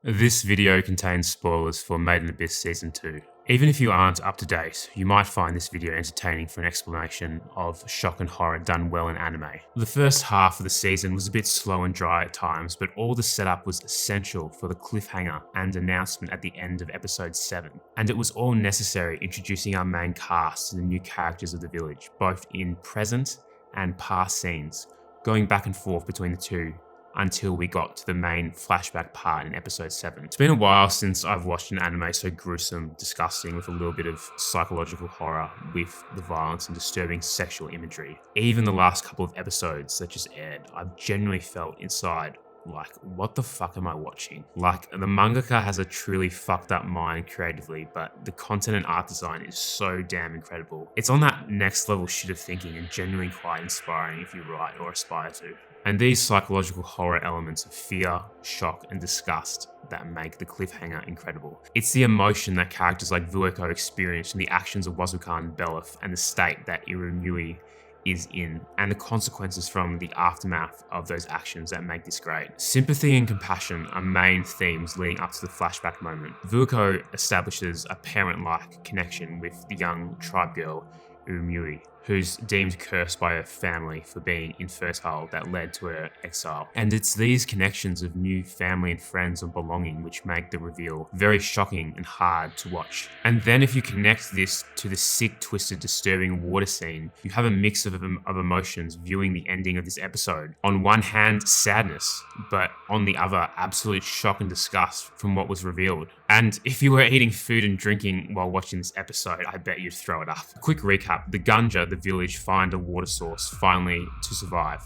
This video contains spoilers for Made in Abyss Season 2. Even if you aren't up to date, you might find this video entertaining for an explanation of shock and horror done well in anime. The first half of the season was a bit slow and dry at times, but all the setup was essential for the cliffhanger and announcement at the end of episode 7. And it was all necessary introducing our main cast to the new characters of the village, both in present and past scenes, going back and forth between the two until we got to the main flashback part in episode 7. It's been a while since I've watched an anime so gruesome, disgusting, with a little bit of psychological horror with the violence and disturbing sexual imagery. Even the last couple of episodes that just aired, I've genuinely felt inside like, what the fuck am I watching? Like, the mangaka has a truly fucked up mind creatively, but the content and art design is so damn incredible. It's on that next level shit of thinking and genuinely quite inspiring if you write or aspire to. And these psychological horror elements of fear, shock, and disgust that make the cliffhanger incredible. It's the emotion that characters like Vueko experience in the actions of Wazukan and Belif, and the state that Irumyui is in, and the consequences from the aftermath of those actions that make this great. Sympathy and compassion are main themes leading up to the flashback moment. Vueko establishes a parent-like connection with the young tribe girl Irumyui, who's deemed cursed by her family for being infertile that led to her exile. And it's these connections of new family and friends and belonging which make the reveal very shocking and hard to watch. And then if you connect this to the sick, twisted, disturbing water scene, you have a mix of emotions viewing the ending of this episode. On one hand, sadness, but on the other, absolute shock and disgust from what was revealed. And if you were eating food and drinking while watching this episode, I bet you'd throw it up. Quick recap, the Gunja, the village, find a water source finally to survive,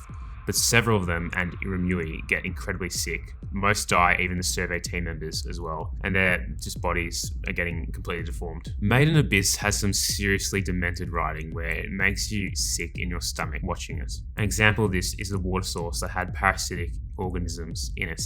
but several of them and Irumyui get incredibly sick. Most die, even the survey team members as well, and their bodies are getting completely deformed. Made in Abyss has some seriously demented writing where it makes you sick in your stomach watching it. An example of this is the water source that had parasitic organisms in it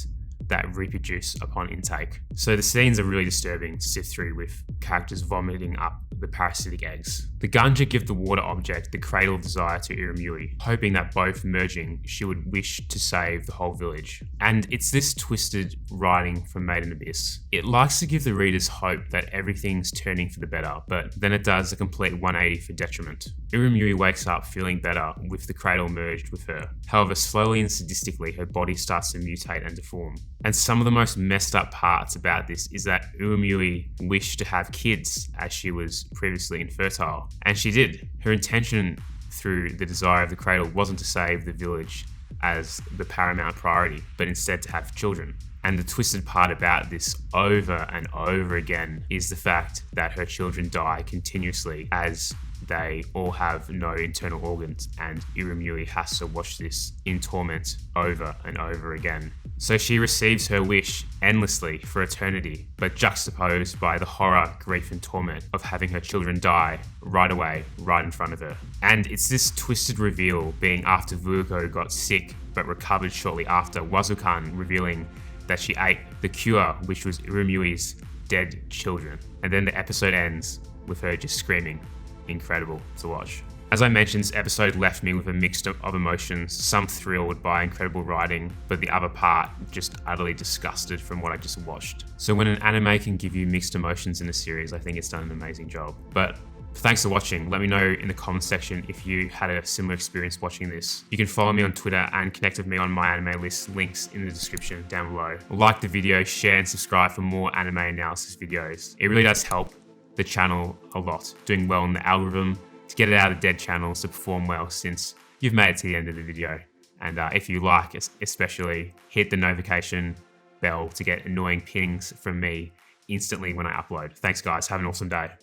that reproduce upon intake. So the scenes are really disturbing to sift through, with characters vomiting up the parasitic eggs. The Gunja give the water object the cradle of desire to Irumyui, hoping that both merging, she would wish to save the whole village. And it's this twisted writing from Made in Abyss. It likes to give the readers hope that everything's turning for the better, but then it does a complete 180 for detriment. Irumyui wakes up feeling better with the cradle merged with her. However, slowly and sadistically, her body starts to mutate and deform. And some of the most messed up parts about this is that Irumyui wished to have kids as she was previously infertile. And she did. Her intention through the desire of the cradle wasn't to save the village as the paramount priority, but instead to have children. And the twisted part about this over and over again is the fact that her children die continuously as they all have no internal organs, and Irumyui has to watch this in torment over and over again. So she receives her wish endlessly for eternity, but juxtaposed by the horror, grief and torment of having her children die right away, right in front of her. And it's this twisted reveal being after Vueko got sick but recovered shortly after, Wazukan revealing that she ate the cure, which was Irumyui's dead children. And then the episode ends with her just screaming. Incredible to watch. As I mentioned, this episode left me with a mix of emotions, some thrilled by incredible writing, but the other part just utterly disgusted from what I just watched. So when an anime can give you mixed emotions in a series, I think it's done an amazing job. But thanks for watching. Let me know in the comments section if you had a similar experience watching this. You can follow me on Twitter and connect with me on my anime list, links in the description down below. Like the video, share and subscribe for more anime analysis videos. It really does help the channel a lot, doing well in the algorithm to get it out of dead channels to perform well since you've made it to the end of the video. And if you like, especially hit the notification bell to get annoying pings from me instantly when I upload. Thanks guys, have an awesome day.